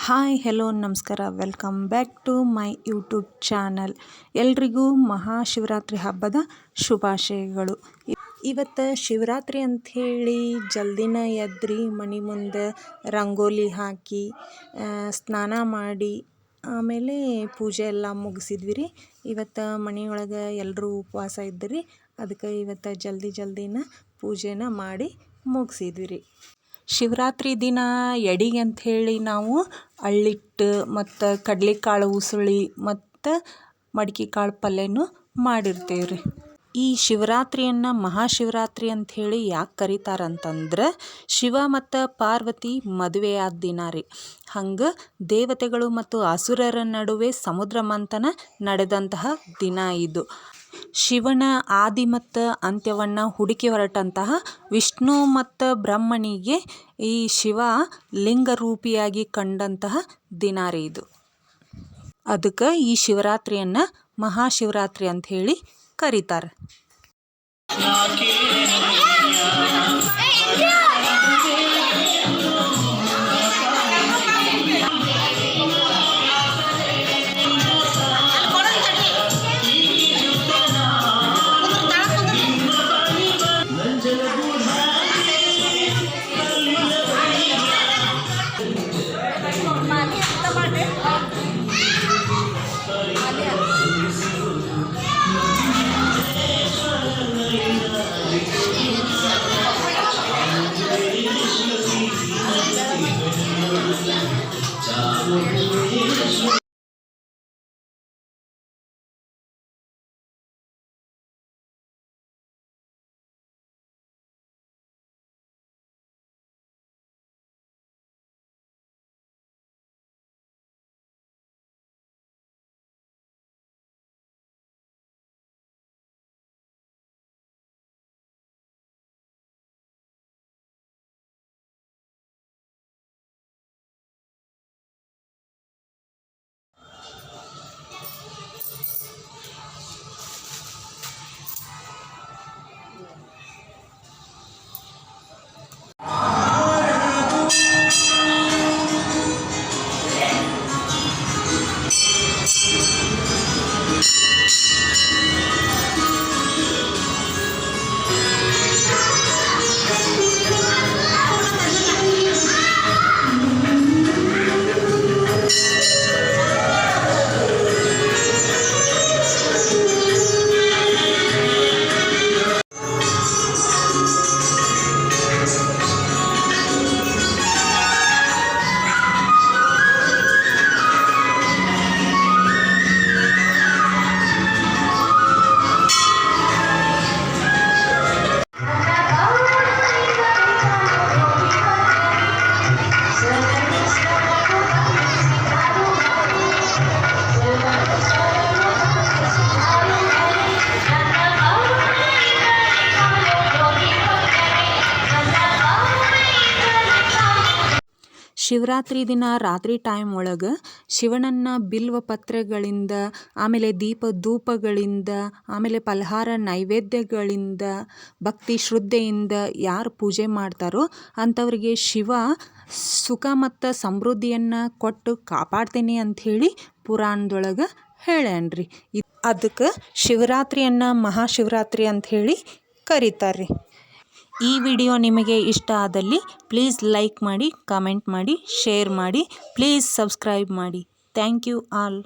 Hi hello ನಮಸ್ಕಾರ welcome back to my YouTube channel. ಎಲ್ರಿಗೂ ಮಹಾಶಿವರಾತ್ರಿ ಹಬ್ಬದ ಶುಭಾಶಯಗಳು. ಇವತ್ತು ಶಿವರಾತ್ರಿ ಅಂಥೇಳಿ ಜಲ್ದಿನ ಎದ್ರಿ ಮನೆ ಮುಂದೆ ರಂಗೋಲಿ ಹಾಕಿ ಸ್ನಾನ ಮಾಡಿ ಆಮೇಲೆ ಪೂಜೆ ಎಲ್ಲ ಮುಗಿಸಿದ್ವಿ ರೀ. ಇವತ್ತು ಮನೆಯೊಳಗೆ ಎಲ್ಲರೂ ಉಪವಾಸ ಇದ್ರಿ, ಅದಕ್ಕೆ ಇವತ್ತು ಜಲ್ದಿನ ಪೂಜೆನ ಮಾಡಿ ಮುಗಿಸಿದ್ವಿ ರೀ. ಶಿವರಾತ್ರಿ ದಿನ ಎಡಿಗೆ ಅಂಥೇಳಿ ನಾವು ಅಳ್ಳಿಟ್ಟು ಮತ್ತು ಕಡಲೆಕಾಳು ಉಸುಳಿ ಮತ್ತು ಮಡಿಕೆ ಕಾಳು ಪಲ್ಯನೂ ಮಾಡಿರ್ತೇವೆ ರೀ. ಈ ಶಿವರಾತ್ರಿಯನ್ನು ಮಹಾಶಿವರಾತ್ರಿ ಅಂಥೇಳಿ ಯಾಕೆ ಕರೀತಾರಂತಂದ್ರೆ ಶಿವ ಮತ್ತು ಪಾರ್ವತಿ ಮದುವೆಯಾದ ದಿನ ರೀ. ಹಂಗೆ ದೇವತೆಗಳು ಮತ್ತು ಅಸುರರ ನಡುವೆ ಸಮುದ್ರ ಮಂಥನ ನಡೆದಂತಹ ದಿನ ಇದು. ಶಿವನ ಆದಿ ಮತ್ತು ಅಂತ್ಯವನ್ನು ಹುಡುಕಿ ಹೊರಟಂತಹ ವಿಷ್ಣು ಮತ್ತು ಬ್ರಹ್ಮನಿಗೆ ಈ ಶಿವ ಲಿಂಗರೂಪಿಯಾಗಿ ಕಂಡಂತಹ ದಿನ ರೀ ಇದು. ಅದಕ್ಕೆ ಈ ಶಿವರಾತ್ರಿಯನ್ನು ಮಹಾಶಿವರಾತ್ರಿ ಅಂಥೇಳಿ ಕರೀತಾರೆ. ಶಿವರಾತ್ರಿ ದಿನ ರಾತ್ರಿ ಟೈಮ್ ಒಳಗೆ ಶಿವನನ್ನು ಬಿಲ್ವ ಪತ್ರೆಗಳಿಂದ, ಆಮೇಲೆ ದೀಪ ಧೂಪಗಳಿಂದ, ಆಮೇಲೆ ಫಲಹಾರ ನೈವೇದ್ಯಗಳಿಂದ ಭಕ್ತಿ ಶ್ರದ್ಧೆಯಿಂದ ಯಾರು ಪೂಜೆ ಮಾಡ್ತಾರೋ ಅಂಥವ್ರಿಗೆ ಶಿವ ಸುಖ ಮತ್ತು ಸಮೃದ್ಧಿಯನ್ನು ಕೊಟ್ಟು ಕಾಪಾಡ್ತೀನಿ ಅಂಥೇಳಿ ಪುರಾಣದೊಳಗೆ ಹೇಳ್ಯಾನ್ರಿ. ಅದಕ್ಕೆ ಶಿವರಾತ್ರಿಯನ್ನು ಮಹಾಶಿವರಾತ್ರಿ ಅಂಥೇಳಿ ಕರೀತಾರೆ. ಈ ವಿಡಿಯೋ ನಿಮಗೆ ಇಷ್ಟ ಆದಲ್ಲಿ ಪ್ಲೀಸ್ ಲೈಕ್ ಮಾಡಿ, ಕಮೆಂಟ್ ಮಾಡಿ, ಶೇರ್ ಮಾಡಿ, ಪ್ಲೀಸ್ ಸಬ್ಸ್ಕ್ರೈಬ್ ಮಾಡಿ. Thank you all.